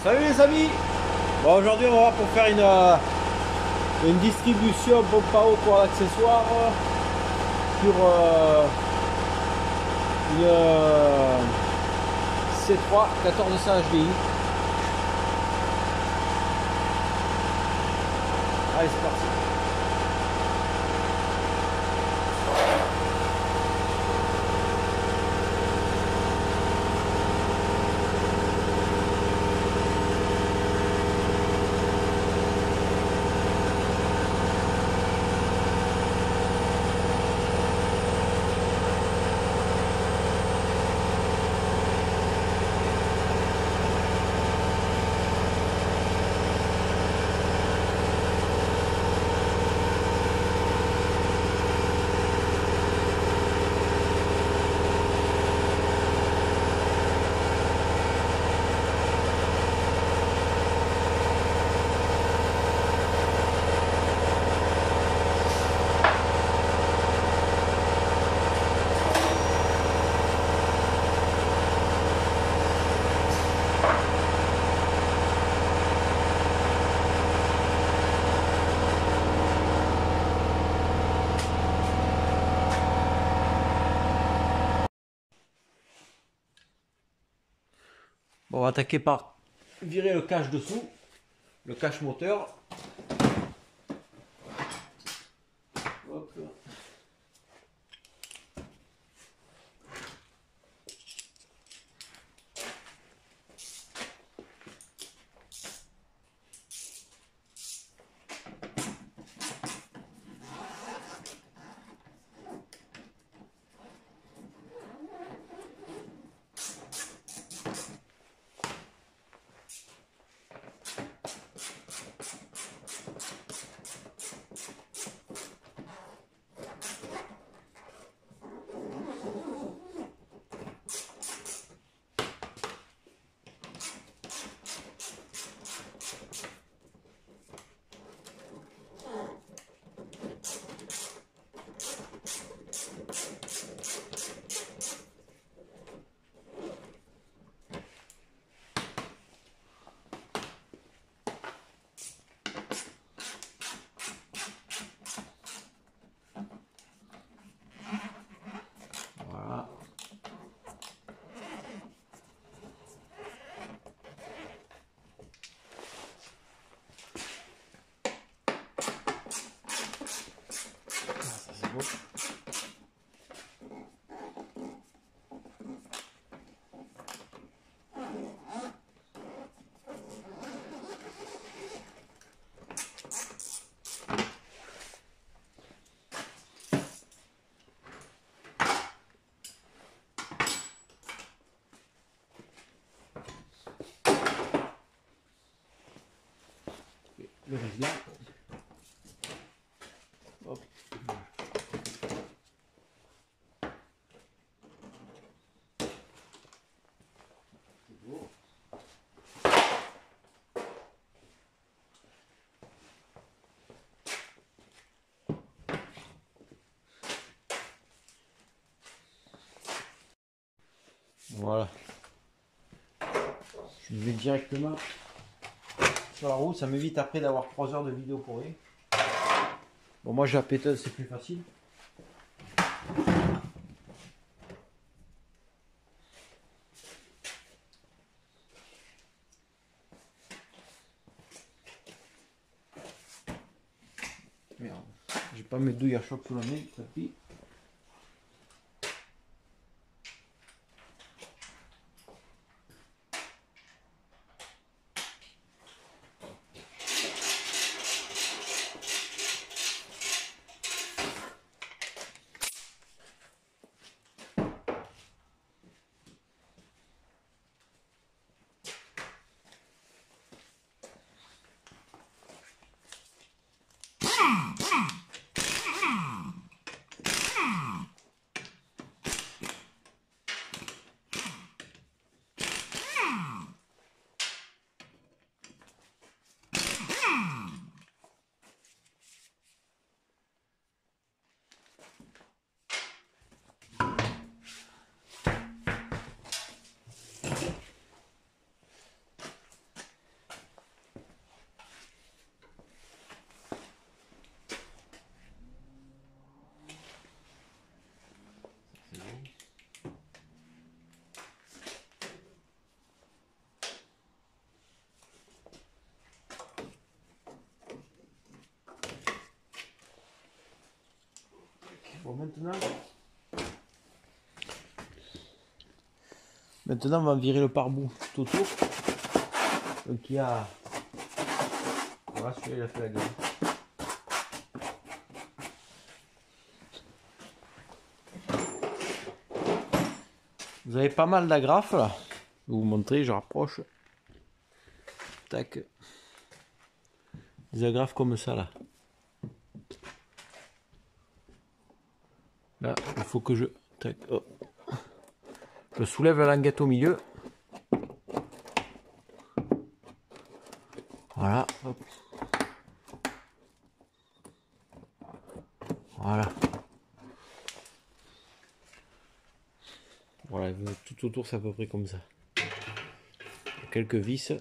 Salut les amis. Bon, aujourd'hui on va voir pour faire une distribution pompe à eau pour l'accessoire sur une C3 1400 HDI. Allez, c'est parti. Bon, on va attaquer par virer le cache dessous, le cache moteur. Hop. Voilà. Ça c'est beau. Le réglage. Hop. C'est beau. Voilà. Je vais directement sur la route, ça m'évite après d'avoir 3 heures de vidéo pour rien. Bon, moi j'ai la péteuse, c'est plus facile. Merde, j'ai pas mes douilles à choc sous le nez, tapis. Bon, maintenant, on va virer le pare-bout tout autour. Donc il y a... Voilà, celui-là il a fait la gueule. Vous avez pas mal d'agrafes là. Je vais vous montrer, je rapproche. Tac. Des agrafes comme ça là. Là, il faut que je... Tac, oh. Je soulève la languette au milieu. Voilà. Hop. Voilà. Voilà, tout autour c'est à peu près comme ça. Quelques vis.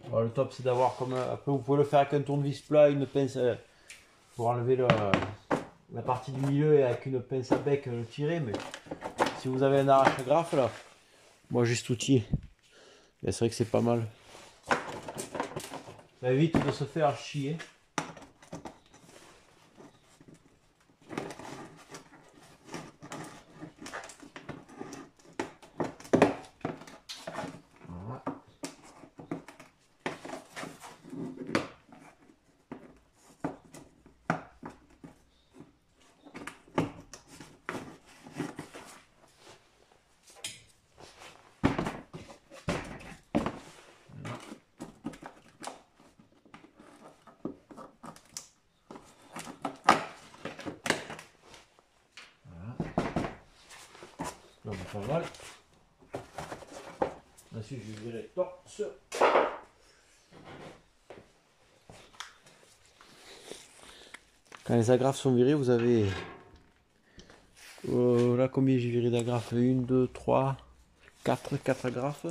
Alors, le top c'est d'avoir comme après vous pouvez le faire avec un tournevis plat, une pince pour enlever la partie du milieu et avec une pince à bec le tirer, mais si vous avez un arrache-graffe là, moi j'ai cet outil et c'est vrai que c'est pas mal. Ça évite de se faire chier. Pas mal. Ensuite, je vais virer torse. Quand les agrafes sont virées, vous avez là combien j'ai viré d'agrafes? 1, 2, 3, 4 agrafes.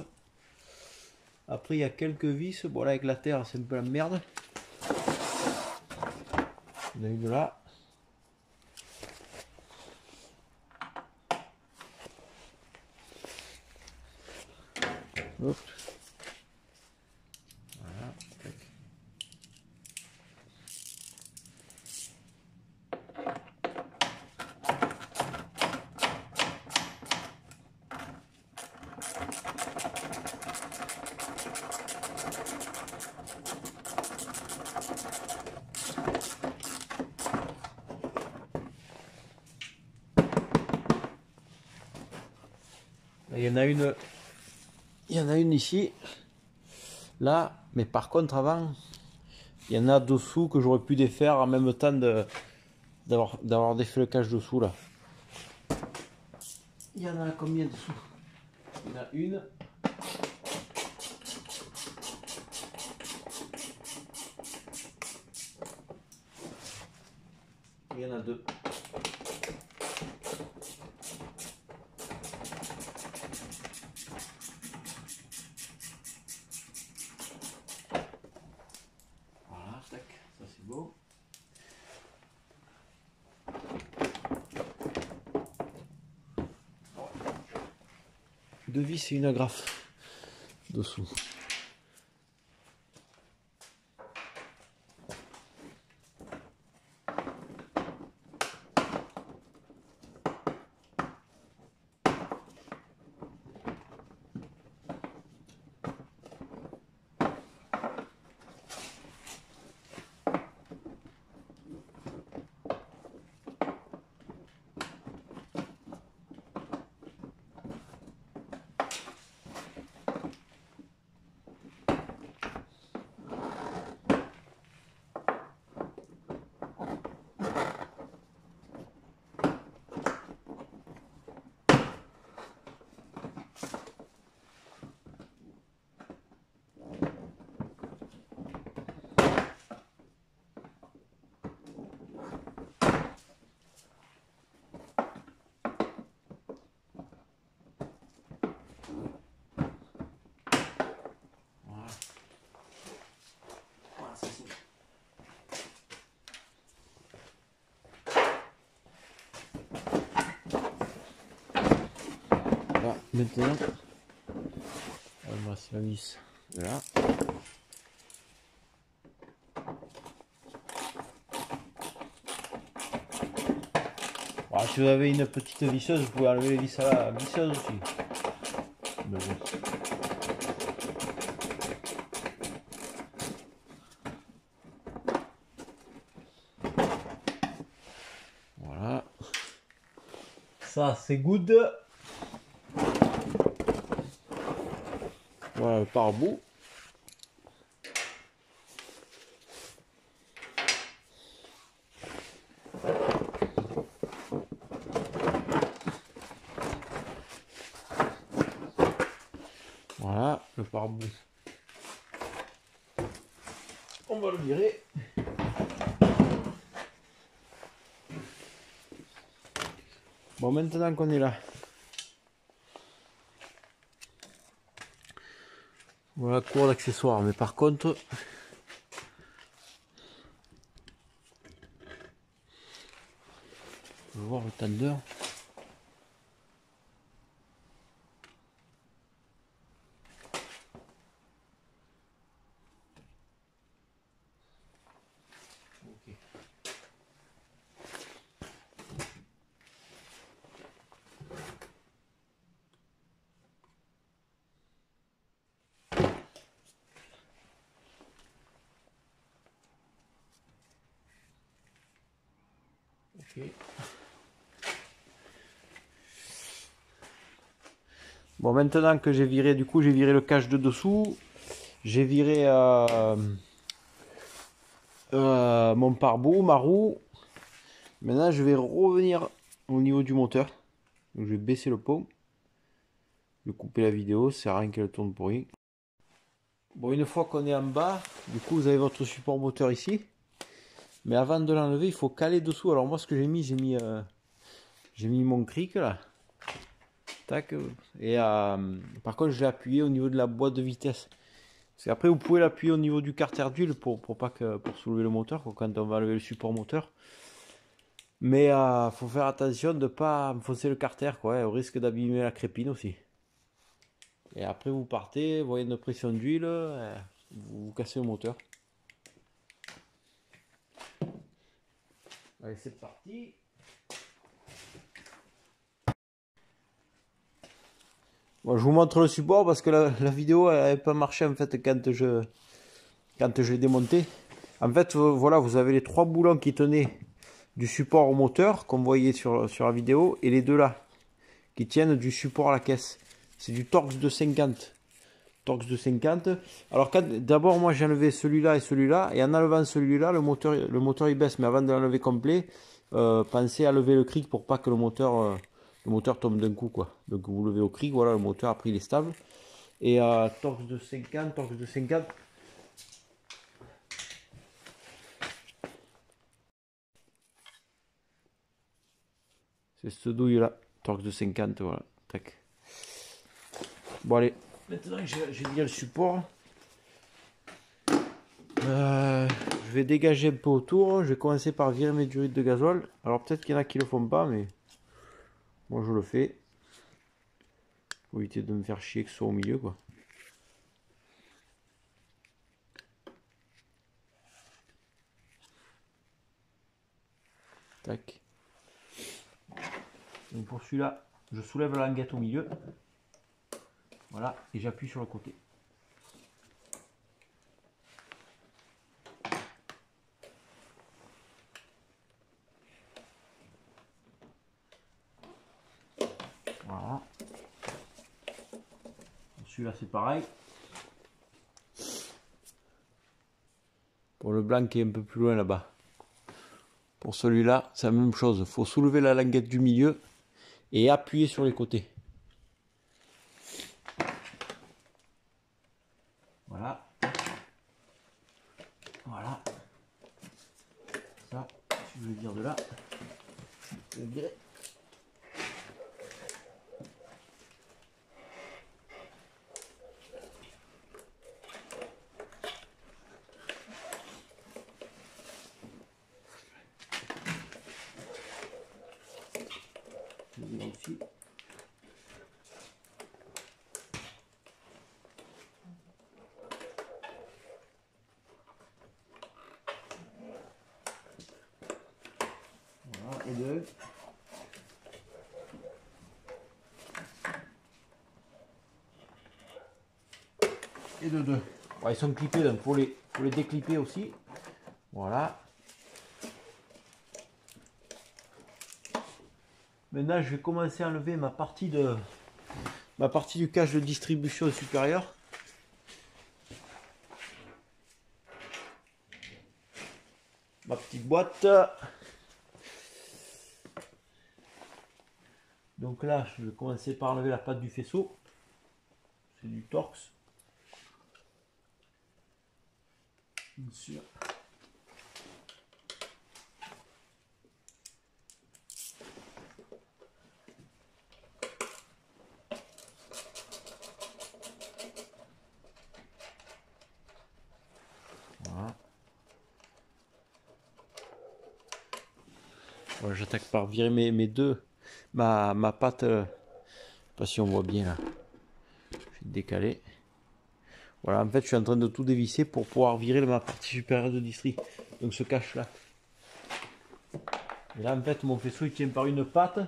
Après, il y a quelques vis. Bon, là, avec la terre, c'est un peu la merde. Il y en a une là. Hop. Voilà. Tac. Là, il y en a une ici. Là, mais par contre avant, il y en a dessous que j'aurais pu défaire en même temps d'avoir défait le cache dessous là. Il y en a combien dessous? Il y en a une. Il y en a deux. Voilà, tac, ça c'est beau. Deux vis et une agrafe dessous. Maintenant, on va se la vis là. Alors, si vous avez une petite visseuse, vous pouvez enlever les vis à la visseuse aussi. Mais bon. Voilà. Ça c'est good. Voilà le pare-boue. Voilà le pare-boue. On va le virer. Bon, maintenant qu'on est là, voilà cours d'accessoires, mais par contre, je vais voir le tendeur. Ok. Bon, maintenant que j'ai viré, du coup, j'ai viré le cache de dessous, j'ai viré mon pare-boue, ma roue. Maintenant, je vais revenir au niveau du moteur. Donc, je vais baisser le pont. Je vais couper la vidéo, ça sert à rien qu'elle tourne pour rien. Bon, une fois qu'on est en bas, du coup, vous avez votre support moteur ici. Mais avant de l'enlever, il faut caler dessous. Alors moi, ce que j'ai mis mon cric là. Tac. Et par contre, je l'ai appuyé au niveau de la boîte de vitesse. Parce qu'après, vous pouvez l'appuyer au niveau du carter d'huile pour soulever le moteur, quoi, quand on va enlever le support moteur. Mais faut faire attention de ne pas enfoncer le carter, quoi, au risque d'abîmer la crépine aussi. Et après, vous partez, vous voyez une pression d'huile, vous cassez le moteur. Allez, c'est parti. Bon, je vous montre le support parce que la vidéo n'avait pas marché en fait quand je l'ai démonté. En fait, voilà, vous avez les 3 boulons qui tenaient du support au moteur, comme vous voyez sur la vidéo, et les deux là, qui tiennent du support à la caisse. C'est du Torx de 50. Torx de 50. Alors d'abord, moi j'ai enlevé celui-là et celui-là, et en enlevant celui-là, le moteur il baisse. Mais avant de l'enlever complet, pensez à lever le cric pour pas que le moteur tombe d'un coup, quoi. Donc vous levez au cric, voilà, le moteur après il est stable. Et Torx de 50, Torx de 50. C'est ce douille là, Torx de 50, voilà. Tac. Bon allez, maintenant que j'ai bien le support, je vais dégager un peu autour. Je vais commencer par virer mes durites de gasoil. Alors peut-être qu'il y en a qui le font pas, mais moi je le fais. Pour éviter de me faire chier que ce soit au milieu, quoi. Tac. Donc pour celui-là, je soulève la languette au milieu. Voilà, et j'appuie sur le côté. Voilà. Celui-là c'est pareil. Pour le blanc qui est un peu plus loin là-bas. Pour celui-là, c'est la même chose. Il faut soulever la languette du milieu et appuyer sur les côtés. Voilà. Voilà. Ça, si je veux dire de là, je le dirai. Aussi. et de 2. Bon, ils sont clippés, donc faut les déclipper aussi. Voilà. Maintenant, je vais commencer à enlever ma partie du cache de distribution supérieur. Ma petite boîte. Donc là, je vais commencer par enlever la patte du faisceau. C'est du Torx. Bien sûr. Voilà. Voilà, j'attaque par virer mes deux. Ma patte. Je sais pas si on voit bien là. Je vais décaler. Voilà, en fait, je suis en train de tout dévisser pour pouvoir virer ma partie supérieure de distri. Donc ce cache là. Et là, en fait, mon faisceau il tient par une patte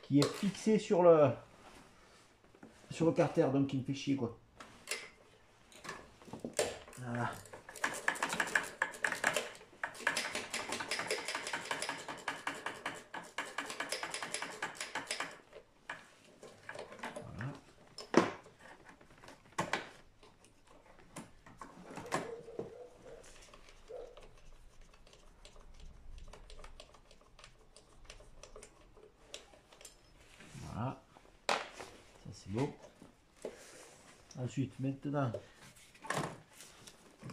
qui est fixée sur le carter, donc il me fait chier quoi. Voilà. Voilà. Ça c'est beau. Ensuite, maintenant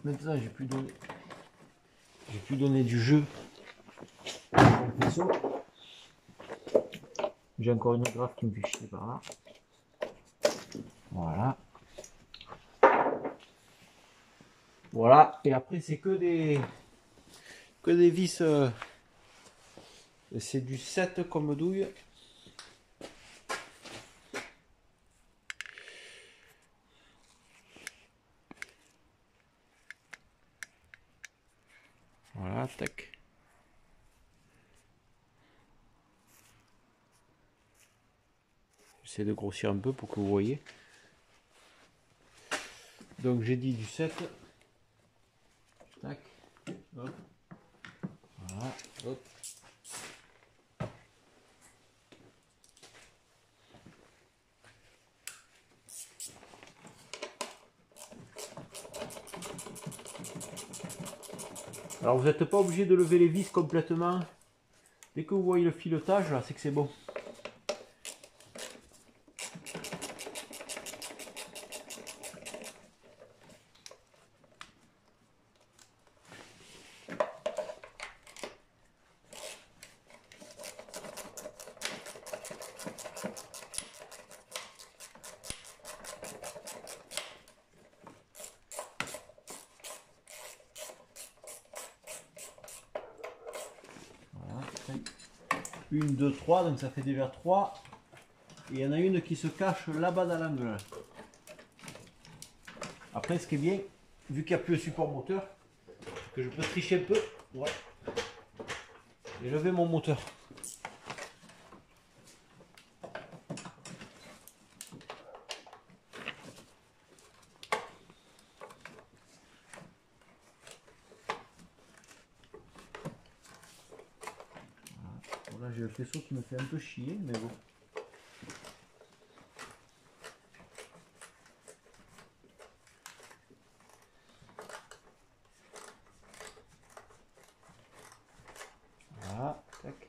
j'ai pu donner du jeu à mon faisceau. J'ai encore une graffe qui me fait chier par là. Voilà. Voilà. Et après c'est que des vis. C'est du 7 comme douille. Voilà, tac. J'essaie de grossir un peu pour que vous voyez. Donc j'ai dit du 7. Tac. Hop. Voilà. Hop. Alors vous n'êtes pas obligé de lever les vis complètement. Dès que vous voyez le filetage, là, c'est que c'est bon. Voilà. 1, 2, 3, donc ça fait déjà 3. Et il y en a une qui se cache là-bas dans l'angle. Après, ce qui est bien, vu qu'il n'y a plus de support moteur, que je peux tricher un peu, ouais. J'ai levé mon moteur. Voilà. Bon, là j'ai le faisceau qui me fait un peu chier, mais bon. Voilà, tac.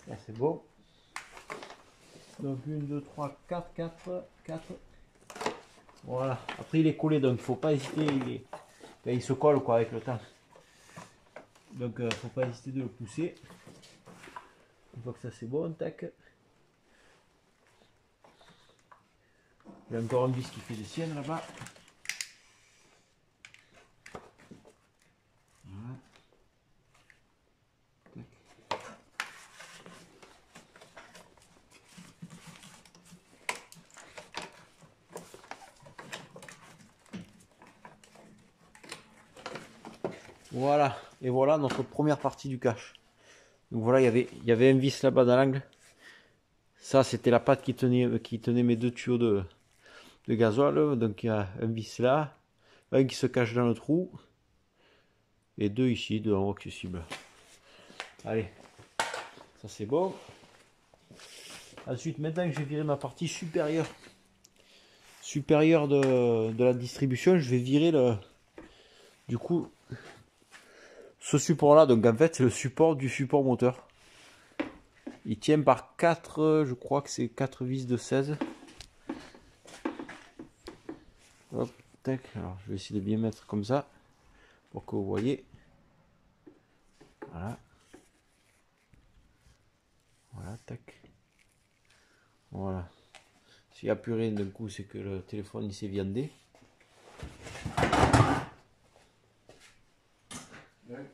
Là c'est beau. Donc 1, 2, 3, 4, 4, 4. Voilà. Après il est collé, donc faut pas hésiter. Il se colle quoi avec le temps. Donc faut pas hésiter de le pousser. Une fois que ça c'est bon, tac. Il y a encore un vis qui fait des siennes là-bas. Voilà. Tac. Voilà, et voilà notre première partie du cache. Donc voilà, il y avait un vis là-bas dans l'angle. Ça, c'était la patte qui tenait mes deux tuyaux de gasoil. Donc il y a un vis là, un qui se cache dans le trou, et deux ici, deux en haut accessibles. Allez, ça c'est bon. Ensuite, maintenant que j'ai viré ma partie supérieure de la distribution, je vais virer du coup ce support là. Donc en fait, c'est le support du support moteur. Il tient par 4, je crois que c'est 4 vis de 16. Hop, tac. Alors je vais essayer de bien mettre comme ça pour que vous voyez. Voilà. Voilà, tac. Voilà. S'il n'y a plus rien d'un coup, c'est que le téléphone il s'est viandé. Voilà,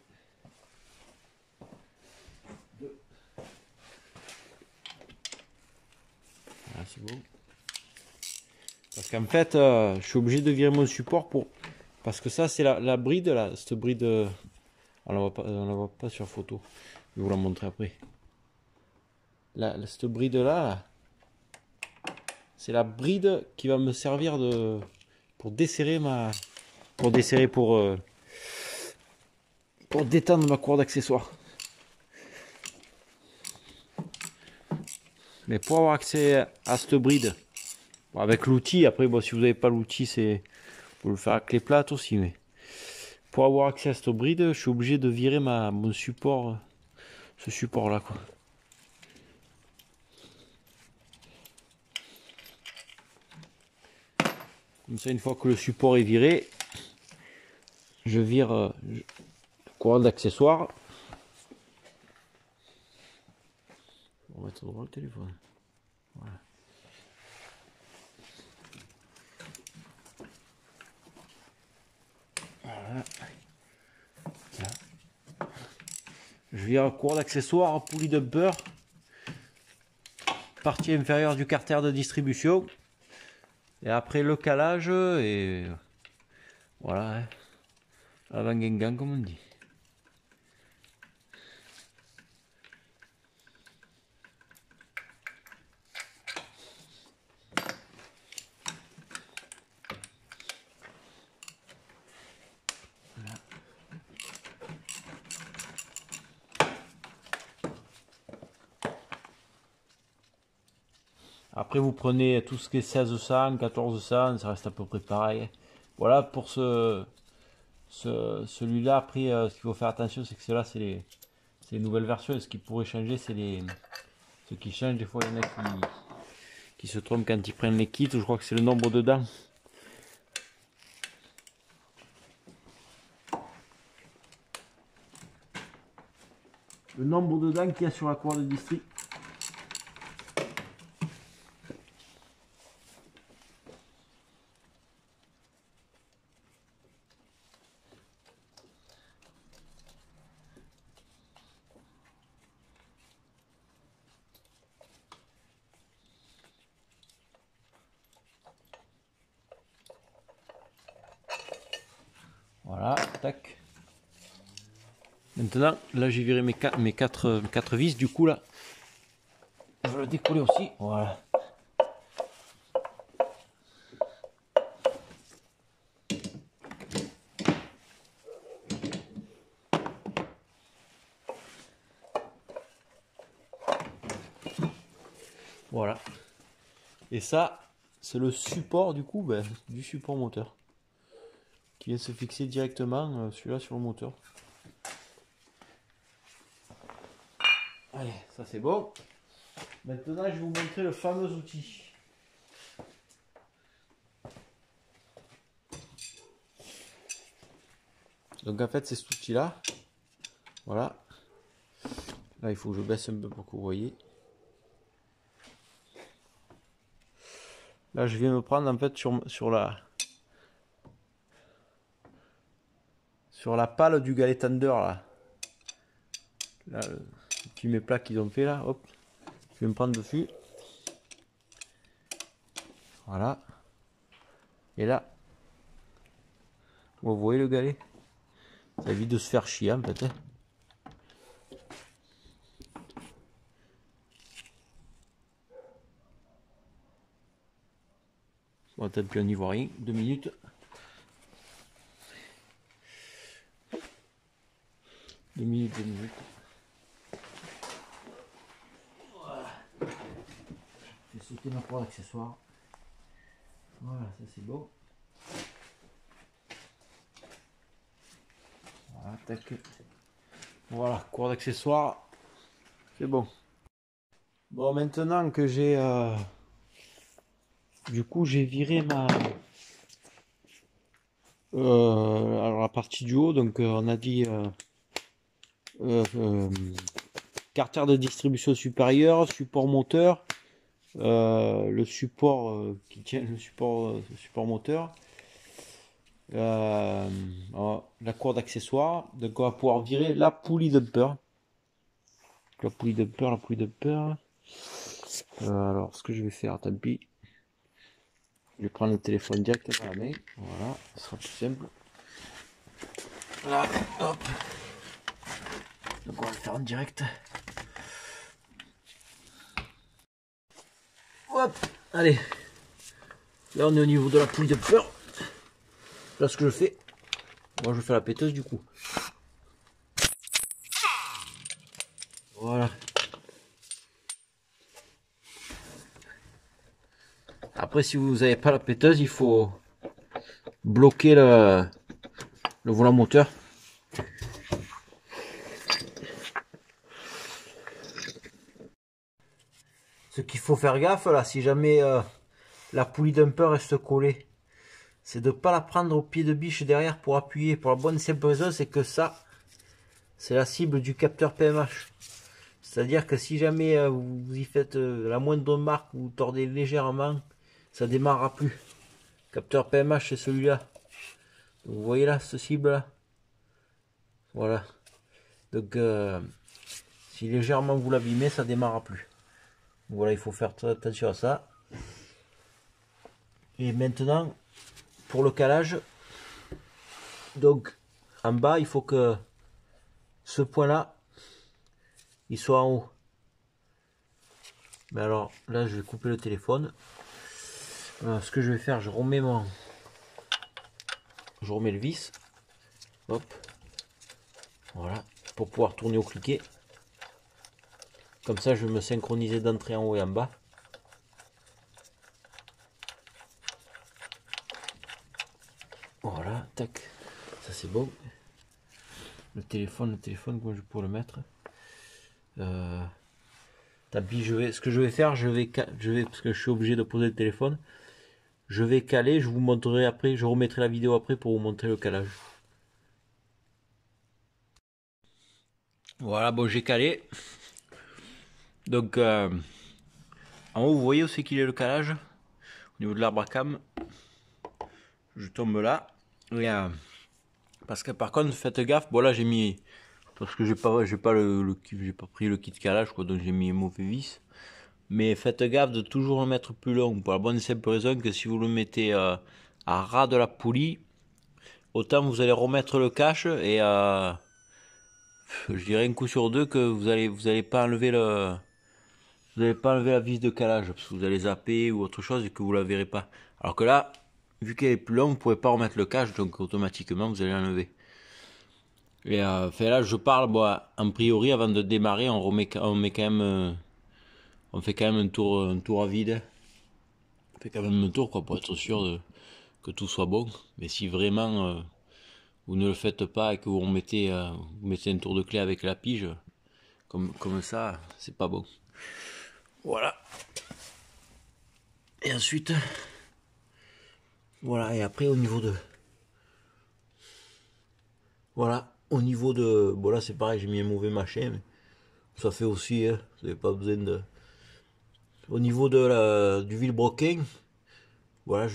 c'est bon. Parce qu'en fait, je suis obligé de virer mon support parce que ça, c'est la bride, là, cette bride. On la voit pas sur photo. Je vais vous la montrer après. Cette bride là, c'est la bride qui va me servir pour desserrer pour détendre ma corde d'accessoire. Mais pour avoir accès à cette bride, bon, avec l'outil, après bon, si vous n'avez pas l'outil, c'est vous le faire avec les plates aussi, mais pour avoir accès à cette bride, je suis obligé de virer mon support, ce support là quoi. Comme ça, une fois que le support est viré, je vire le courant d'accessoire. On va mettre droit le téléphone. Voilà. Voilà. Je vire le courant d'accessoire, poulie de beurre, partie inférieure du carter de distribution. Et après le calage et voilà, hein. Avant Gengan comme on dit. Voilà. Après vous prenez tout ce qui est 1600, 1400, ça reste à peu près pareil. Voilà pour celui-là. Après ce qu'il faut faire attention, c'est que ceux-là c'est les nouvelles versions. Ce qui pourrait changer, c'est ce qui change. Des fois il y en a qui se trompent quand ils prennent les kits. Je crois que c'est le nombre de dents. Le nombre de dents qu'il y a sur la corde de distri. Voilà, tac. Maintenant, là j'ai viré mes quatre vis, du coup là, je vais le décoller aussi, voilà. Voilà. Et ça, c'est le support du coup, du support moteur. Qui vient se fixer directement, celui-là sur le moteur. Allez, ça c'est bon. Maintenant, je vais vous montrer le fameux outil. Donc en fait, c'est cet outil-là. Voilà. Là, il faut que je baisse un peu pour que vous voyez. Là, je viens me prendre en fait sur la pale du galet tender là. Là, le petit méplat qu'ils ont fait là, hop. Je vais me prendre dessus. Voilà. Et là, vous voyez le galet? Ça évite de se faire chier en fait. Bon, peut-être qu'on n'y voit rien. 2 minutes. Deux minutes. Voilà. Je vais sauter ma croix d'accessoires. Voilà, ça c'est beau. Voilà, tac. Voilà, cours d'accessoires. C'est bon. Bon, maintenant que j'ai... Du coup, j'ai viré ma... alors la partie du haut, donc on a dit... carter de distribution supérieure, support moteur, le support qui tient le support moteur, la cour d'accessoires. Donc on va pouvoir virer la poulie dumper. La poulie dumper. Alors ce que je vais faire, tant pis. Je vais prendre le téléphone directement à la main. Voilà, ce sera plus simple. Là, hop. Donc on va le faire en direct. Hop, allez. Là on est au niveau de la poulie dumper. Là ce que je fais, moi je fais la péteuse du coup. Voilà. Après si vous n'avez pas la péteuse, il faut bloquer le volant moteur. Ce qu'il faut faire gaffe là, si jamais la poulie dumper reste collée, c'est de ne pas la prendre au pied de biche derrière pour appuyer. Pour la bonne simple raison, c'est que ça, c'est la cible du capteur PMH. C'est-à-dire que si jamais vous y faites la moindre marque, vous tordez légèrement, ça démarrera plus. Capteur PMH, c'est celui-là. Vous voyez là, ce cible là. Voilà. Donc, si légèrement vous l'abîmez, ça démarrera plus. Voilà, il faut faire très attention à ça. Et maintenant, pour le calage, donc en bas, il faut que ce point-là, il soit en haut. Mais alors là, je vais couper le téléphone. Ce que je vais faire, je remets le vis. Hop. Voilà. Pour pouvoir tourner au cliquet. Comme ça, je vais me synchroniser d'entrée en haut et en bas. Voilà, tac. Ça c'est bon. Le téléphone, comment je peux le mettre? Tant pis, ce que je vais faire, je vais, parce que je suis obligé de poser le téléphone. Je vais caler, je vous montrerai après, je remettrai la vidéo après pour vous montrer le calage. Voilà, bon, j'ai calé. Donc, en haut, vous voyez où c'est qu'il est le calage? Au niveau de l'arbre à cam. Je tombe là. Et, parce que par contre, faites gaffe. Bon, là, j'ai mis. Parce que j'ai pas pris le kit calage, quoi. Donc, j'ai mis un mauvais vis. Mais faites gaffe de toujours le mettre plus long. Pour la bonne et simple raison que si vous le mettez à ras de la poulie, autant vous allez remettre le cache et je dirais un coup sur deux que vous allez pas enlever la vis de calage parce que vous allez zapper ou autre chose et que vous la verrez pas. Alors que là, vu qu'elle est plus longue, vous pouvez pas remettre le cache, donc automatiquement vous allez l'enlever. Et là je parle, bon, en priori avant de démarrer, on fait quand même un tour à vide. On fait quand même un tour, quoi, pour être sûr que tout soit bon. Mais si vraiment vous ne le faites pas et que vous mettez un tour de clé avec la pige, comme ça, c'est pas bon. Voilà. Et ensuite, voilà, et après au niveau de... Voilà, au niveau de... Bon là c'est pareil, j'ai mis un mauvais machin, mais ça fait aussi, hein, vous n'avez pas besoin de... Au niveau de du vilebrequin, voilà,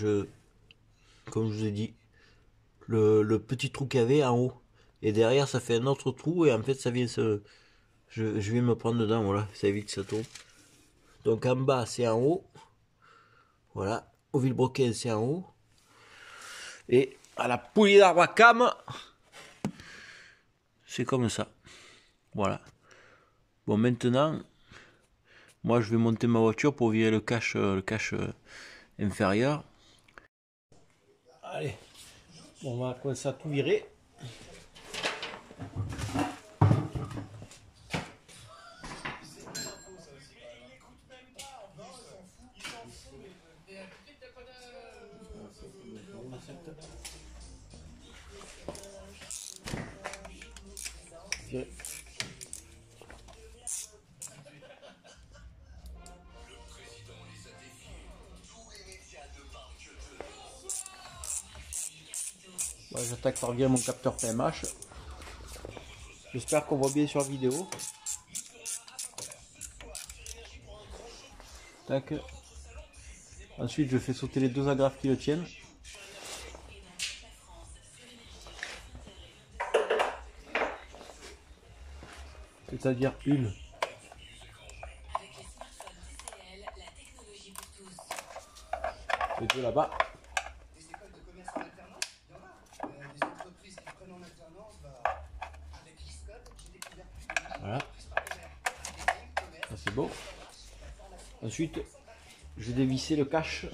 comme je vous ai dit, le petit trou qu'il y avait en haut. Et derrière ça fait un autre trou et en fait ça vient se... Je vais me prendre dedans, voilà, ça évite que ça tourne. Donc en bas c'est en haut. Voilà, au vilebrequin c'est en haut. Et à la poulie d'arbre à cam, c'est comme ça. Voilà. Bon, maintenant, moi je vais monter ma voiture pour virer le cache inférieur. Allez, bon, on va commencer à tout virer. Bon, j'attaque par virer mon capteur PMH. J'espère qu'on voit bien sur la vidéo. Tac. Ensuite, je fais sauter les deux agrafes qui le tiennent. C'est-à-dire une. Et deux là-bas. Voilà. Ça c'est beau. Ensuite, je vais dévisser le cache.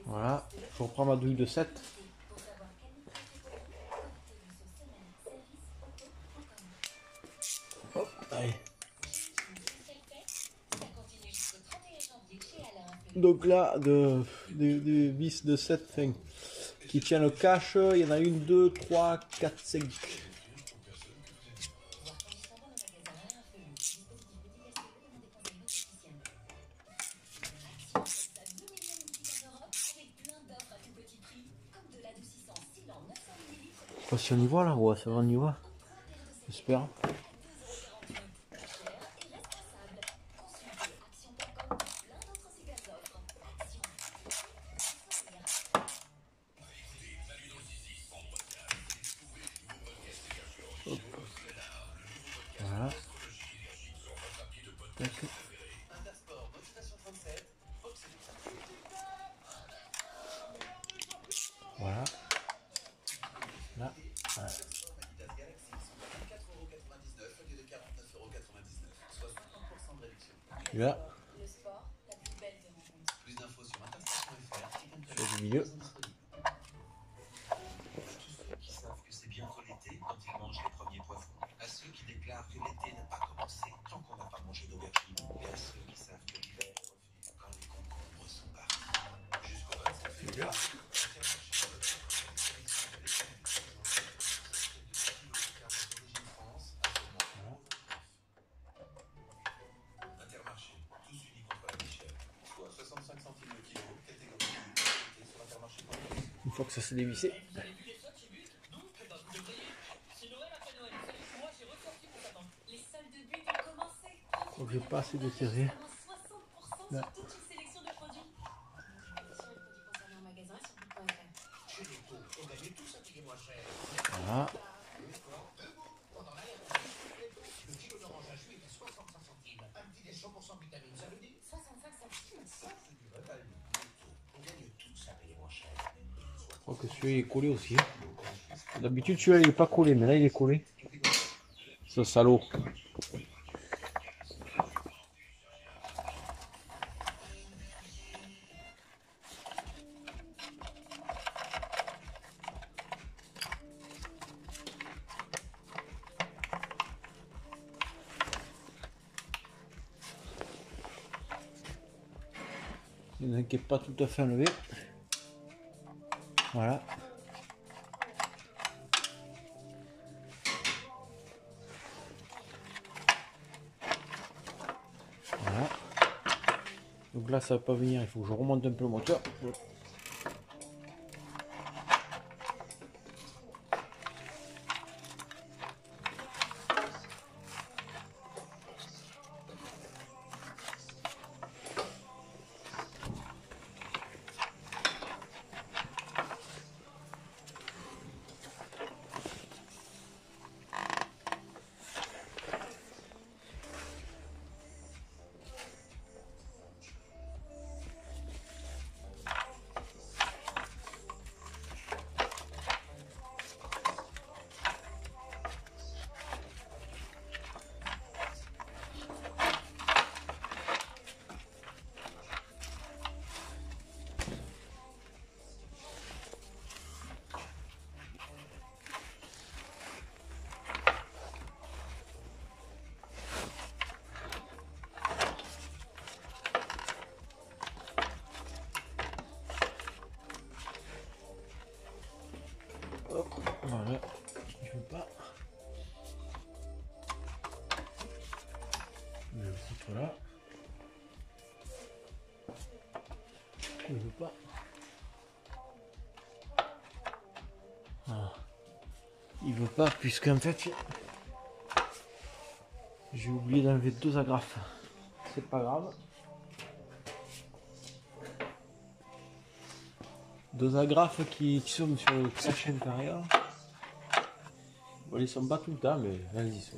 Voilà, je reprends ma douille de 7. Hop, allez. Donc là, des vis de 7 qui tient le cache, il y en a une, 2, 3, 4, 5. Je sais pas si on y voit là, ouais, ça va, on y voit. J'espère. Hop. Voilà. Tac. Voilà. Là. Voilà. Là. Sur le milieu. Là. Une fois que ça s'est dévissé. Donc j'ai pas assez de serrer. Là. Voilà. Je crois que celui-là il est collé aussi. D'habitude celui-là il est pas collé, mais là il est collé. Ce salaud. Il n'y en a qui n'est pas tout à fait enlevé. Voilà. Voilà. Donc là ça va pas venir, il faut que je remonte un peu le moteur. Il veut pas. Ah. Il veut pas puisqu'en fait j'ai oublié d'enlever 2 agrafes. C'est pas grave. 2 agrafes qui sont sur le sachet intérieur. Bon, ils sont pas tout le temps, mais elles y sont.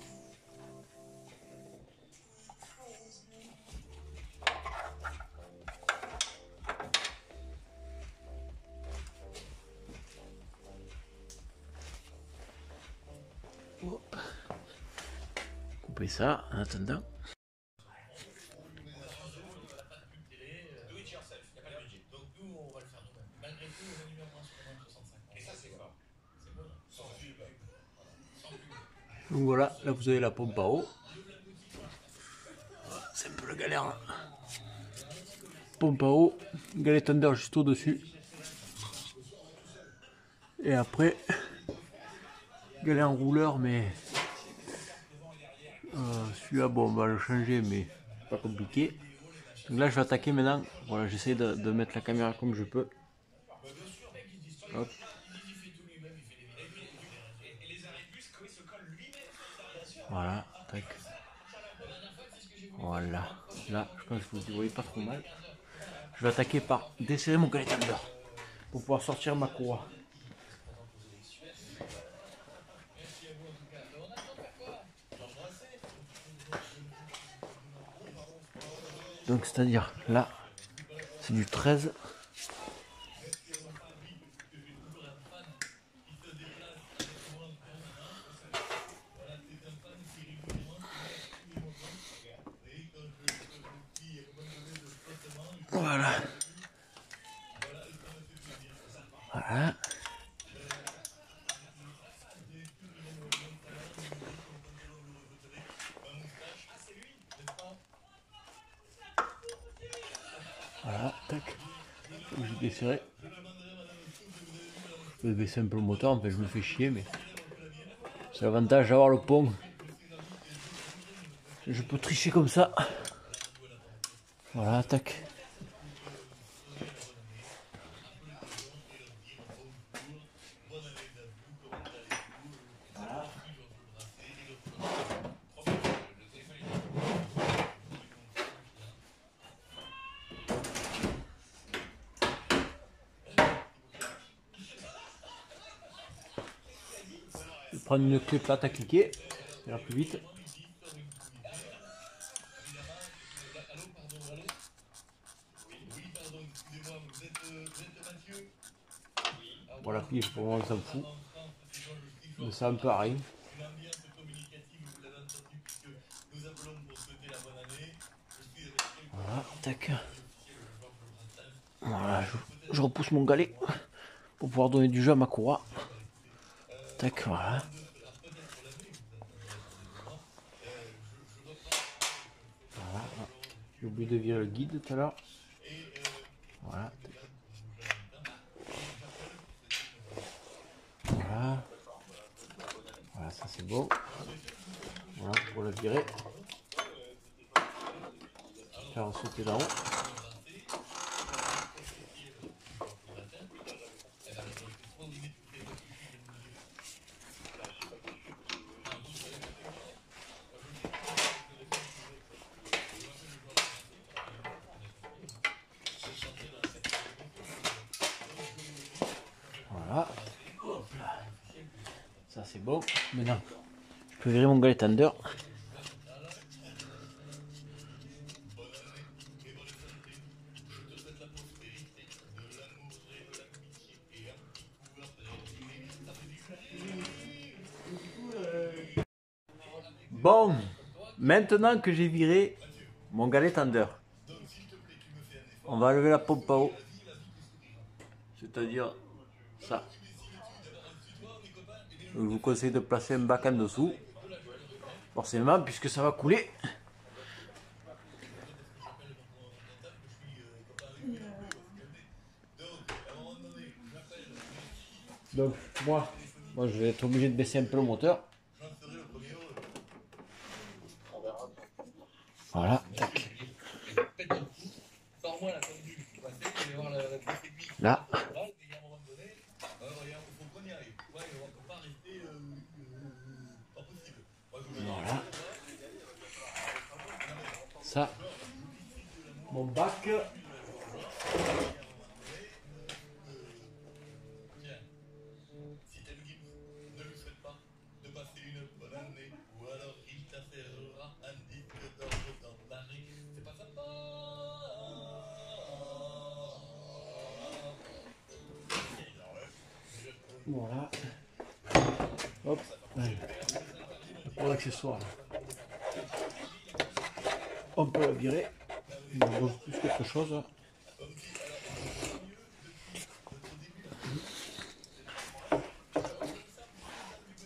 Hop. Couper ça en attendant. Donc voilà, là vous avez la pompe à eau. C'est un peu la galère là. Pompe à eau, galet tender juste au dessus. Et après, galet en rouleur, mais celui-là bon on va le changer, mais pas compliqué. Donc là je vais attaquer maintenant. Voilà, j'essaie de mettre la caméra comme je peux. Hop. Voilà, tac. Voilà. Là, je pense que vous ne voyez pas trop mal. Je vais attaquer par desserrer mon galet tender pour pouvoir sortir ma courroie. Donc c'est-à-dire là, c'est du 13. Voilà. Voilà. Voilà, tac. J'ai desserré. Je peux baisser un peu le moteur, en fait je me fais chier, mais c'est l'avantage d'avoir le pont. Je peux tricher comme ça. Voilà, tac. Je vais prendre une clé plate à cliquer, ça ira plus vite. Bon, la pige, pour moi, on s'en fout. Mais ça un peu à rien. Voilà, tac. Voilà, je repousse mon galet pour pouvoir donner du jeu à ma courroie. Tac, voilà. Voilà. J'ai oublié de virer le guide tout à l'heure. Voilà. Voilà. Voilà, ça c'est bon. Voilà, pour le virer. Faire sauter là-haut. Voilà. Ça c'est bon. Maintenant, je peux virer mon galet tender. Bon, maintenant que j'ai viré mon galet tender, on va lever la pompe à eau, c'est-à-dire ça. Je vous conseille de placer un bac en dessous, forcément, puisque ça va couler. Donc moi je vais être obligé de baisser un peu le moteur. Voilà, tac. Là. Voilà. Ça. Mon bac. Voilà. Hop. Pour l'accessoire. On peut la virer. Il en reste plus quelque chose.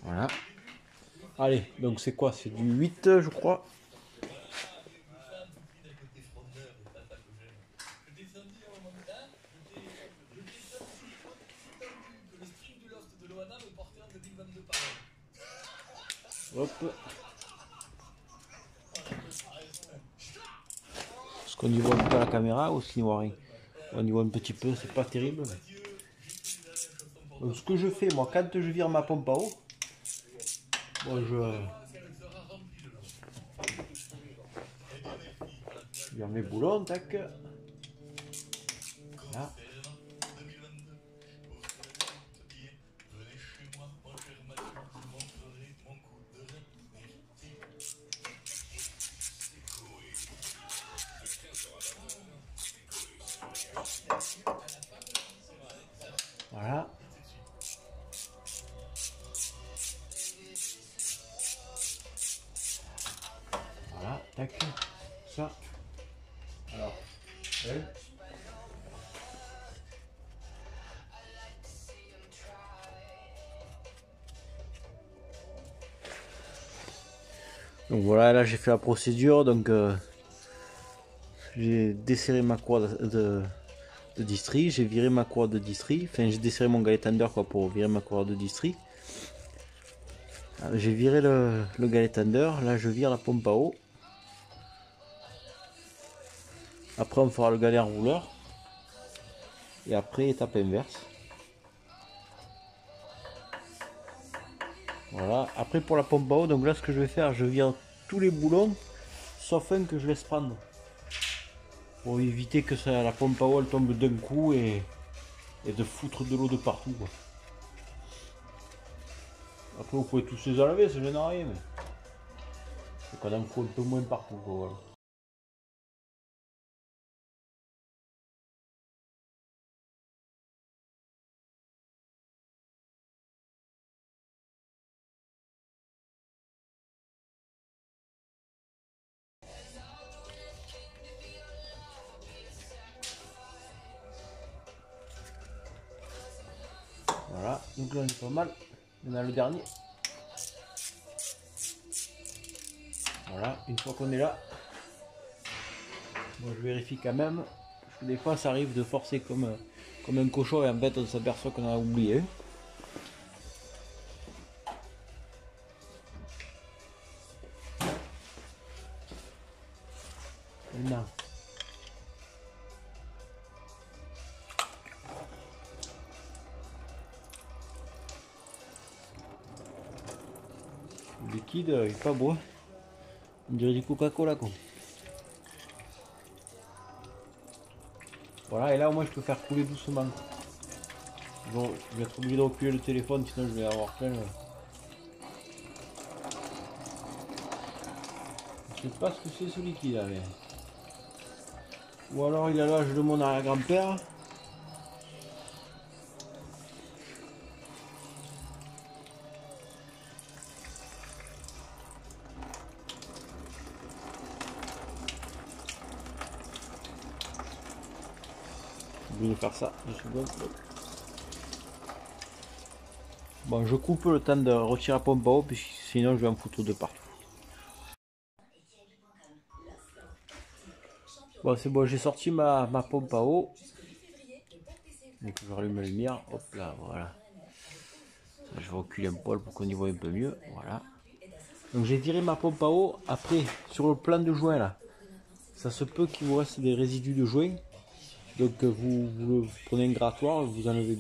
Voilà. Allez, donc c'est quoi? C'est du 8, je crois. Hop. Parce qu'on y voit un peu à la caméra aussi, on y voit un petit peu, c'est pas terrible. Donc ce que je fais, moi, quand je vire ma pompe à eau, bon, je vire mes boulons, tac. Là. Voilà. Voilà, tac. Ça. Alors, elle. Donc voilà, là j'ai fait la procédure, donc j'ai desserré ma courroie de distri, j'ai viré ma courroie de distri, enfin j'ai desserré mon galet tender quoi pour virer ma courroie de distri. J'ai viré le galet tender, là je vire la pompe à eau. Après on fera le galet enrouleur. Et après étape inverse. Voilà, après pour la pompe à eau, donc là ce que je vais faire, je vire tous les boulons, sauf un que je laisse prendre. Pour éviter que ça, la pompe à eau elle tombe d'un coup et de foutre de l'eau de partout quoi. Après vous pouvez tous les enlever, ça gêne rien, mais c'est quand même faut un peu moins partout quoi, voilà. Voilà, donc là on est pas mal. On a le dernier. Voilà, une fois qu'on est là, moi je vérifie quand même. Parce que des fois ça arrive de forcer comme un cochon et en fait on s'aperçoit qu'on a oublié. Maintenant, le liquide il est pas beau. On dirait du Coca-Cola quoi. Voilà, et là au moins je peux faire couler doucement. Bon, je vais être obligé de reculer le téléphone, sinon je vais avoir plein. Je sais pas ce que c'est ce liquide là, mais... Ou alors il a l'âge de mon arrière-grand-père. Je vais faire ça, 2 secondes. Bon, je coupe le temps de retirer la pompe à eau, puis sinon je vais en foutre de partout. Bon, c'est bon, j'ai sorti ma pompe à eau. Donc je rallume la lumière, hop là, voilà. Je vais reculer un poil pour qu'on y voit un peu mieux, voilà. Donc j'ai viré ma pompe à eau, après sur le plan de joint là, ça se peut qu'il vous reste des résidus de joint. Donc vous prenez un grattoir, vous enlevez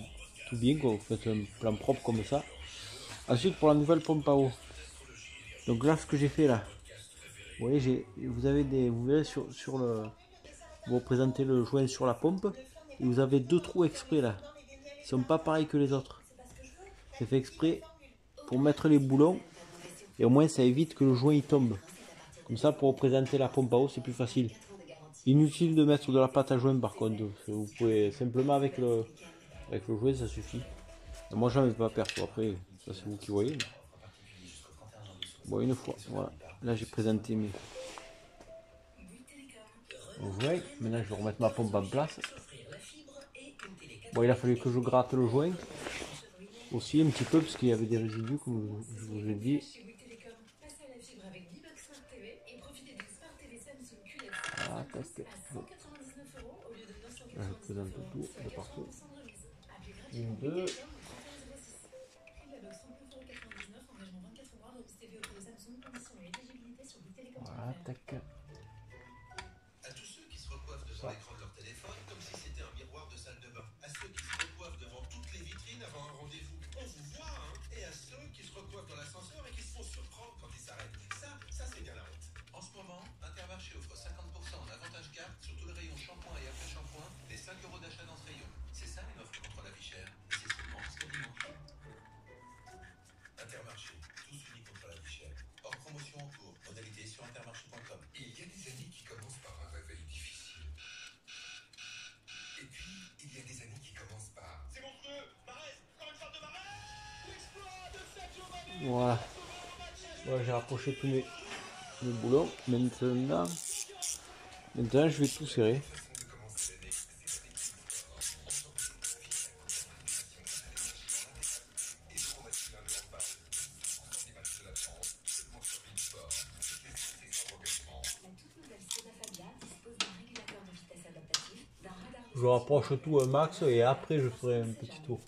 tout bien, quoi. Vous faites un plan propre comme ça. Ensuite pour la nouvelle pompe à eau. Donc là ce que j'ai fait là, vous voyez, vous verrez sur le, vous représentez le joint sur la pompe et vous avez deux trous exprès là. Ils sont pas pareils que les autres. C'est fait exprès pour mettre les boulons et au moins ça évite que le joint il tombe. Comme ça pour représenter la pompe à eau c'est plus facile. Inutile de mettre de la pâte à joint par contre. Vous pouvez simplement avec le joint ça suffit. Et moi j'en ai pas perso, après ça c'est vous qui voyez. Bon une fois, voilà. Là j'ai présenté mes joints. Maintenant je vais remettre ma pompe en place. Bon il a fallu que je gratte le joint aussi un petit peu parce qu'il y avait des résidus comme je vous ai dit. Voilà, tac. Là, je présente tout de partout. Une, deux. Voilà, tac. À tous ceux qui se recoiffent devant l'écran de leur téléphone comme si c'était un miroir de salle de bain. À ceux qui se recoiffent devant toutes les vitrines avant un rendez-vous. On vous voit, hein. Et à ceux qui se recoiffent dans l'ascenseur et qui se font surprendre quand ils s'arrêtent. Ça c'est bien la honte. En ce moment, Intermarché offre 50% en avantage carte sur tout le rayon shampoing et après-shampoing des 5 € d'achat dans ce rayon. C'est ça une offre contre la vie chère. Et c'est seulement jusqu'à dimanche. Intermarché, tous unis contre la vie chère. Hors promotion en cours, modalité sur intermarché.com. Il y a des années qui commencent par un réveil difficile. Et puis, il y a des années qui commencent par... C'est monstrueux! Marès! Encore une sorte de Marès! L'exploit de Sergio Mané! Voilà. Voilà, j'ai rapproché tous mes boulons. Maintenant, je vais tout serrer. Je rapproche tout un max et après je ferai un petit tour.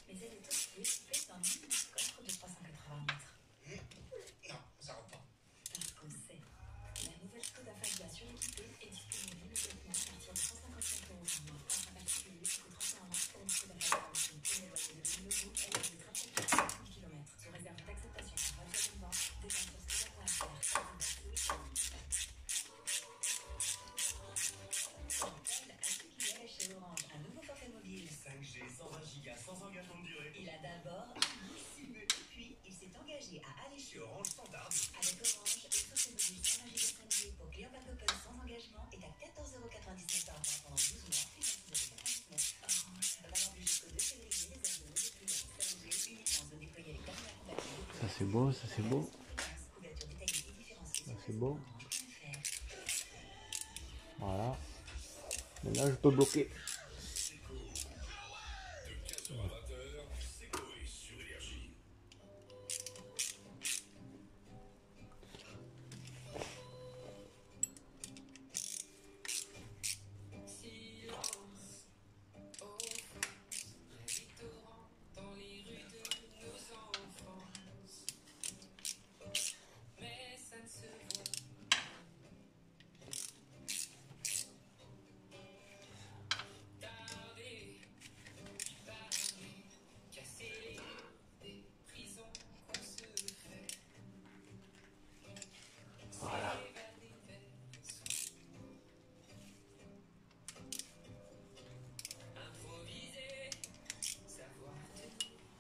À aller chez Orange Standard. Avec Orange, le forfait mobile 120 Go 5G pour clients par Coppel sans engagement est à 14,99 € par mois pendant 12 mois, puis 26,99 €. Orange, valable jusqu'au 2 février, réservé aux clients 5G uniquement zone déployée avec terminal compatible. Ça c'est beau, ça c'est beau. Couverture détaillée et différenciée. Ça c'est beau. Voilà. Maintenant je peux bloquer.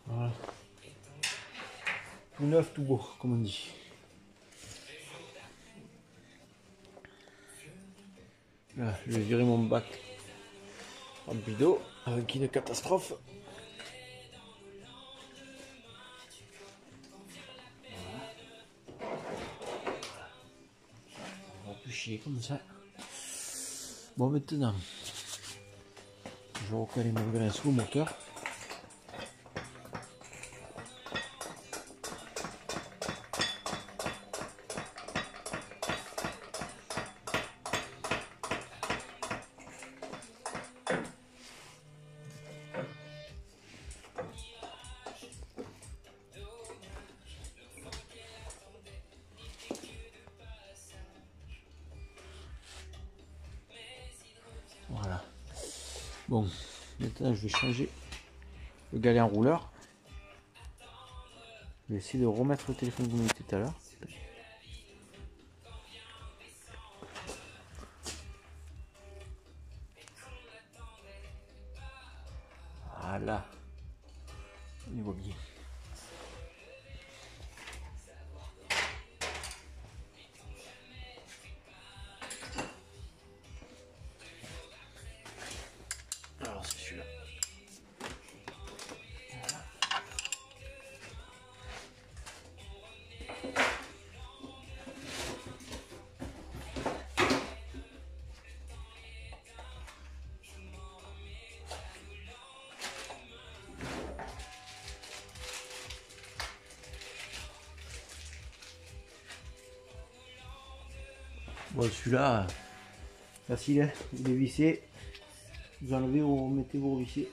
Voilà. Tout neuf, tout beau, comme on dit. Là, je vais virer mon bac en bidon avec une catastrophe. On va plus chier comme ça. Bon, maintenant, je vais recaler mon grain sous le moteur. Bon, maintenant je vais changer le galet enrouleur. Je vais essayer de remettre le téléphone que vous m'avez dit tout à l'heure. Voilà. On y voit bien. Alors c'est celui-là. Bon, celui-là, facile, hein, il est vissé. Vous enlevez, vous remettez, vous revissez.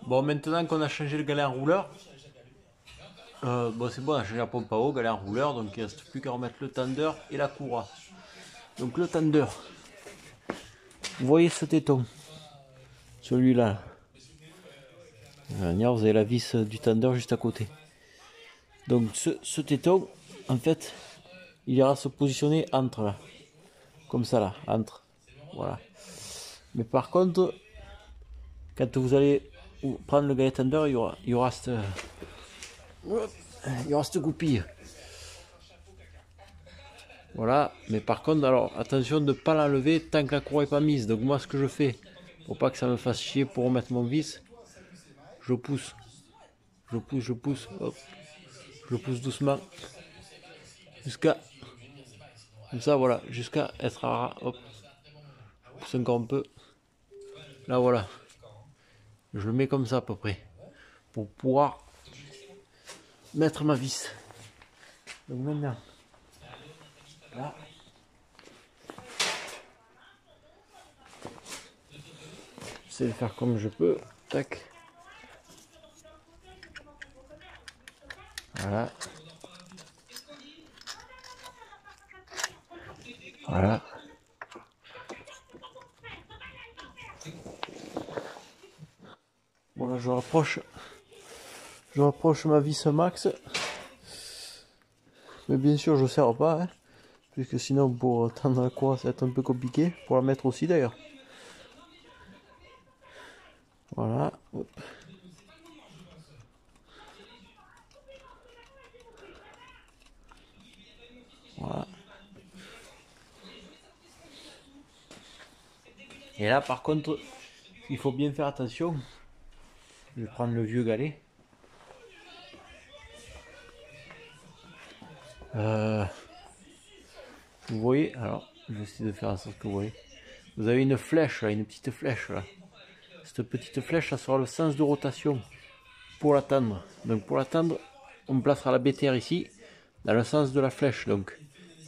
Bon, maintenant qu'on a changé le galet enrouleur, bon c'est bon, on a changé la pompe à eau, galet enrouleur, donc il ne reste plus qu'à remettre le tendeur et la courroie. Donc le tendeur, vous voyez ce téton, celui-là, vous avez la vis du tendeur juste à côté. Donc ce téton, en fait, il ira se positionner entre là, comme ça là, entre, voilà. Mais par contre, quand vous allez prendre le galet tendeur, il y aura cette goupille. Voilà, mais par contre, alors attention de ne pas l'enlever tant que la courroie n'est pas mise. Donc moi, ce que je fais, pour pas que ça me fasse chier pour remettre mon vis, je pousse, hop, je pousse doucement, jusqu'à, comme ça, voilà, jusqu'à être à ras, hop, je pousse encore un peu, là voilà, je le mets comme ça à peu près, pour pouvoir mettre ma vis. Donc maintenant, là, j'essaie de faire comme je peux, tac, voilà, voilà. Voilà, je rapproche ma vis max, mais bien sûr je ne serre pas, hein, puisque sinon pour tendre la courroie ça va être un peu compliqué, pour la mettre aussi d'ailleurs. Voilà, hop. Voilà. Et là par contre, il faut bien faire attention. Je vais prendre le vieux galet. Vous voyez, alors je vais essayer de faire en sorte que vous voyez. Vous avez une flèche là, une petite flèche là. Cette petite flèche, ça sera le sens de rotation pour l'attendre. Donc pour l'attendre, on placera la BTR ici, dans le sens de la flèche, donc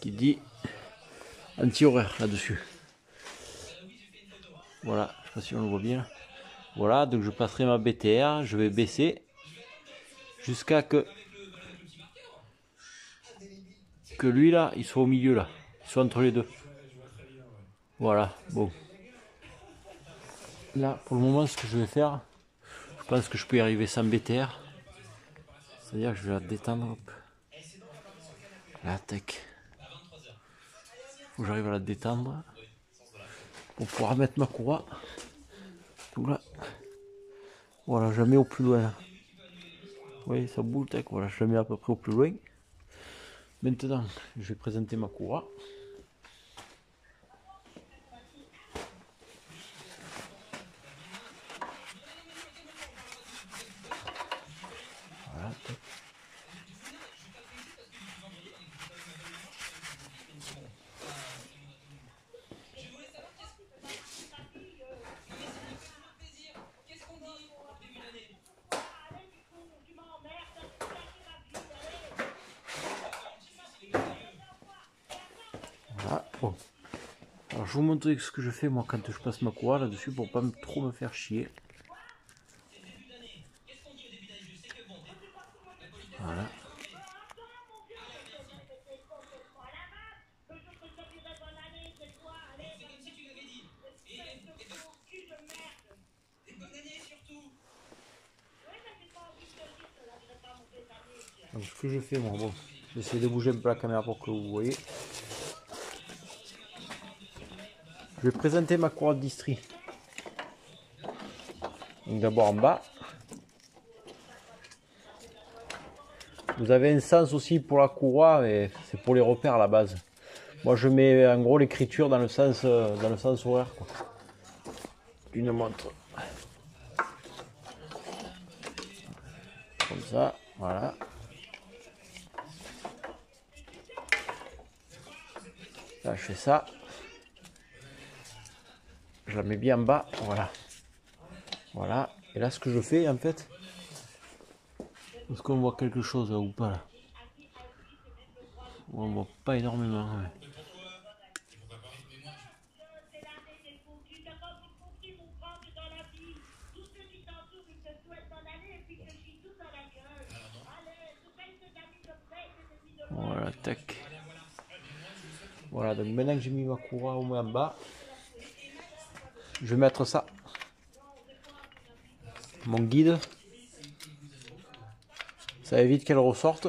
qui dit anti-horaire là-dessus. Voilà, je sais pas si on le voit bien. Voilà, donc je placerai ma BTR, je vais baisser jusqu'à que lui là, il soit au milieu là, il soit entre les deux. Voilà, bon. Là, pour le moment, ce que je vais faire, je pense que je peux y arriver sans BTR. C'est-à-dire que je vais la détendre. Hop. Là, tac. Faut que j'arrive à la détendre pour pouvoir mettre ma courroie. Tout là. Voilà, je la mets au plus loin. Là. Vous voyez, ça boule, tac. Voilà, je la mets à peu près au plus loin. Maintenant, je vais présenter ma courroie. Voilà. Voilà. Bon. Alors je vais vous montrer ce que je fais moi quand je passe ma courroie là-dessus pour pas trop me faire chier. Voilà. Donc ce que je fais moi, bon, j'essaie de bouger un peu la caméra pour que vous voyez. Je vais présenter ma courroie de distri. Donc d'abord en bas. Vous avez un sens aussi pour la courroie, mais c'est pour les repères à la base. Moi je mets en gros l'écriture dans le sens horaire quoi. Une montre. Comme ça, voilà. Là je fais ça. Je la mets bien en bas, voilà. Voilà. Et là ce que je fais en fait. Est-ce qu'on voit quelque chose là, ou pas là? On voit pas énormément. Ouais. Voilà, tac. Voilà, donc maintenant que j'ai mis ma courroie au moins en bas, je vais mettre ça. Mon guide. Ça évite qu'elle ressorte.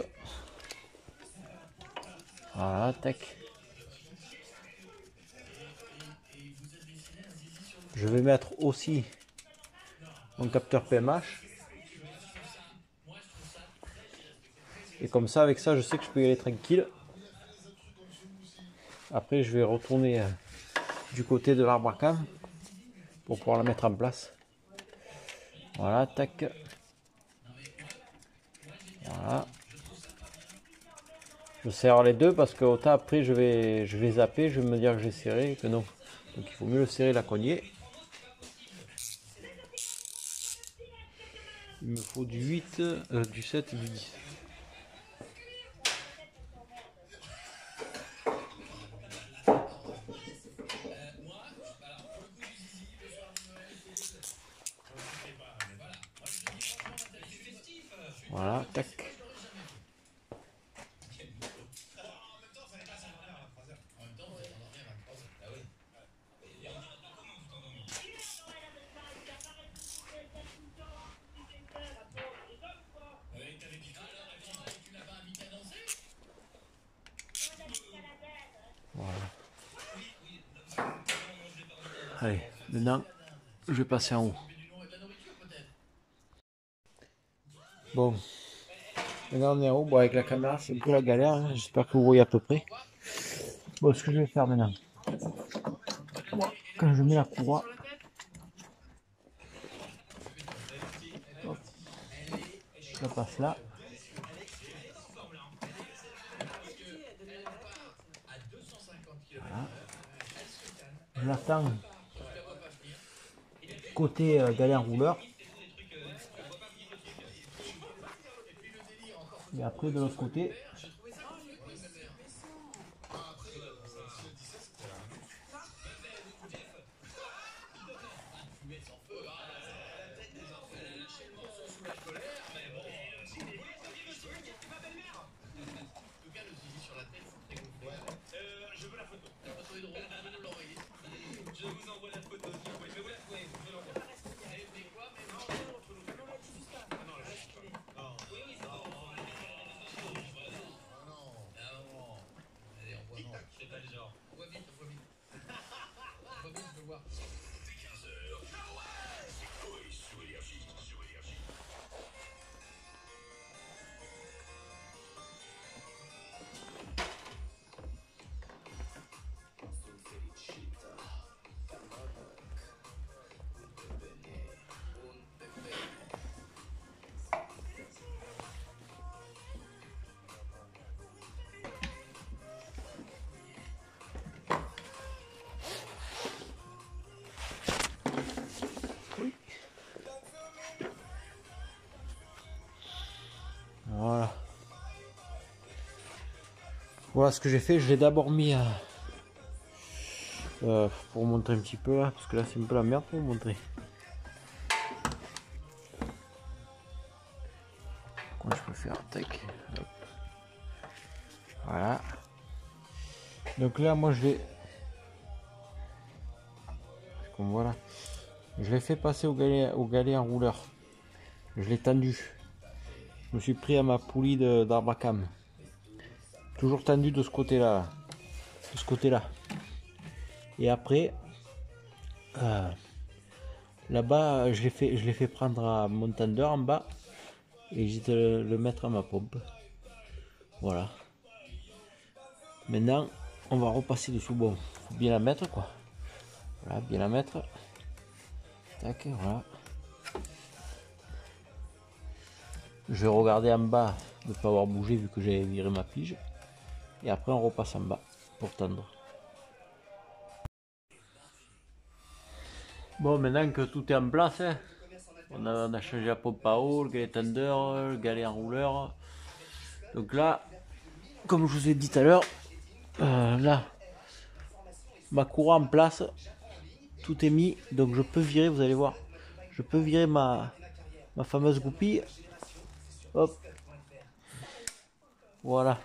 Voilà, tac. Je vais mettre aussi mon capteur PMH. Et comme ça, avec ça, je sais que je peux y aller tranquille. Après, je vais retourner du côté de l'arbre à cam pour pouvoir la mettre en place. Voilà, tac. Voilà. Je serre les deux parce que autant après je vais zapper, je vais me dire que j'ai serré, que non. Donc il faut mieux le serrer, la cogner. Il me faut du 8, du 7 et du 10. Voilà, tac. Voilà. Allez, maintenant, je vais passer en haut. Bon, maintenant on est en haut. Bon, avec la caméra, c'est un peu la galère. Hein. J'espère que vous voyez à peu près. Bon, ce que je vais faire maintenant, moi, quand je mets la courroie, hop, je la passe là. Voilà. Je l'attends côté galère rouleur. Et après de l'autre côté, Voilà ce que j'ai fait, je l'ai d'abord mis pour vous montrer un petit peu là, parce que là c'est un peu la merde pour vous montrer. Comment je peux faire? Tac. Hop. Voilà. Donc là moi je l'ai. Comme voilà. Je l'ai fait passer au galet enrouleur. Je l'ai tendu. Je me suis pris à ma poulie d'arbre à cam. Toujours tendu de ce côté-là. De ce côté-là. Et après, là-bas, je l'ai fait prendre à mon tendeur en bas. Et j'ai de le mettre à ma pompe. Voilà. Maintenant, on va repasser dessous. Bon, faut bien la mettre quoi. Voilà, bien la mettre. Tac, voilà. Je vais regarder en bas de ne pas avoir bougé vu que j'avais viré ma pige. Et après on repasse en bas pour tendre. Bon, maintenant que tout est en place, hein, on a changé la pompe à eau, le galet tendeur, le galet enrouleur. Donc là, comme je vous ai dit tout à l'heure, là, ma courroie en place, tout est mis. Donc je peux virer, vous allez voir, je peux virer ma fameuse goupille. Hop. Voilà.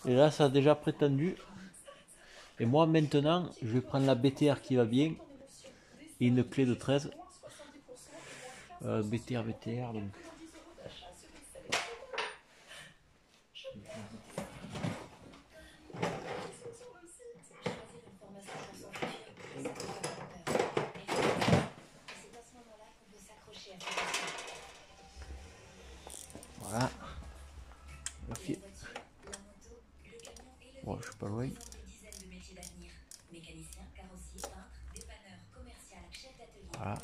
Et là, ça a déjà prétendu. Et moi, maintenant, je vais prendre la BTR qui va bien. Et une clé de 13. BTR, donc. Voilà. Ok. Bon, je suis pas loin. Voilà.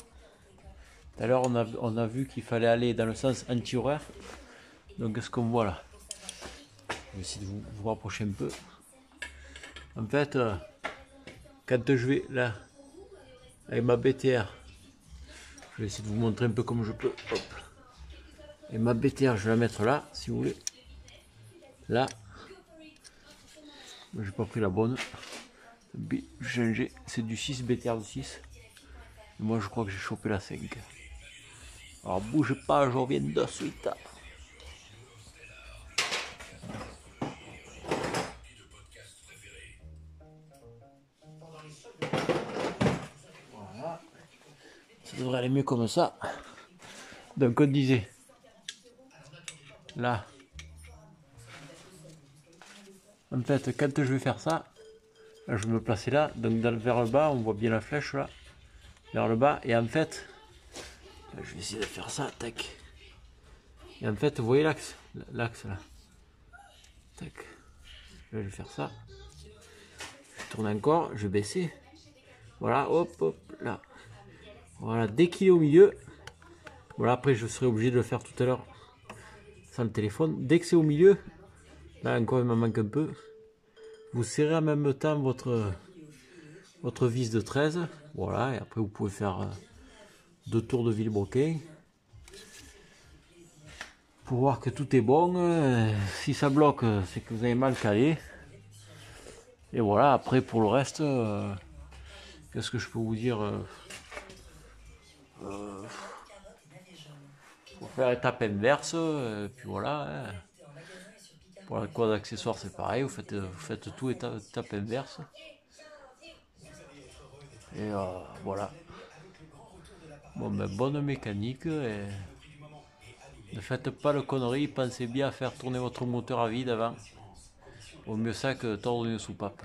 Tout à l'heure, on a vu qu'il fallait aller dans le sens anti-horaire. Donc, ce qu'on voit là. Je vais essayer de vous rapprocher un peu. En fait, quand je vais là, avec ma BTR, je vais essayer de vous montrer un peu comme je peux. Hop. Et ma BTR, je vais la mettre là, si vous voulez. Là. J'ai pas pris la bonne. J'ai changé. C'est du 6 BTR de 6. Et moi, je crois que j'ai chopé la 5. Alors, bougez pas, je reviens de suite. Voilà. Ça devrait aller mieux comme ça. Donc, on disait. Là. En fait, quand je vais faire ça, je vais me placer là. Donc, vers le bas, on voit bien la flèche là. Vers le bas. Et en fait, je vais essayer de faire ça. Tac. Et en fait, vous voyez l'axe là. Tac. Je vais faire ça. Je tourne encore. Je vais baisser. Voilà. Hop, hop. Là. Voilà. Dès qu'il est au milieu. Voilà. Après, je serai obligé de le faire tout à l'heure sans le téléphone. Dès que c'est au milieu. Là encore, il m'en manque un peu. Vous serrez en même temps votre vis de 13. Voilà. Et après, vous pouvez faire 2 tours de vilebrequin. Pour voir que tout est bon. Si ça bloque, c'est que vous avez mal calé. Et voilà. Après, pour le reste, qu'est-ce que je peux vous dire? Pour faire étape inverse. Puis voilà. Hein. Pour la corde d'accessoires, c'est pareil, vous faites tout étape inverse. Et voilà. Bon, ben, bonne mécanique. Et ne faites pas le connerie, pensez bien à faire tourner votre moteur à vide avant. Vaut mieux ça que tordre une soupape.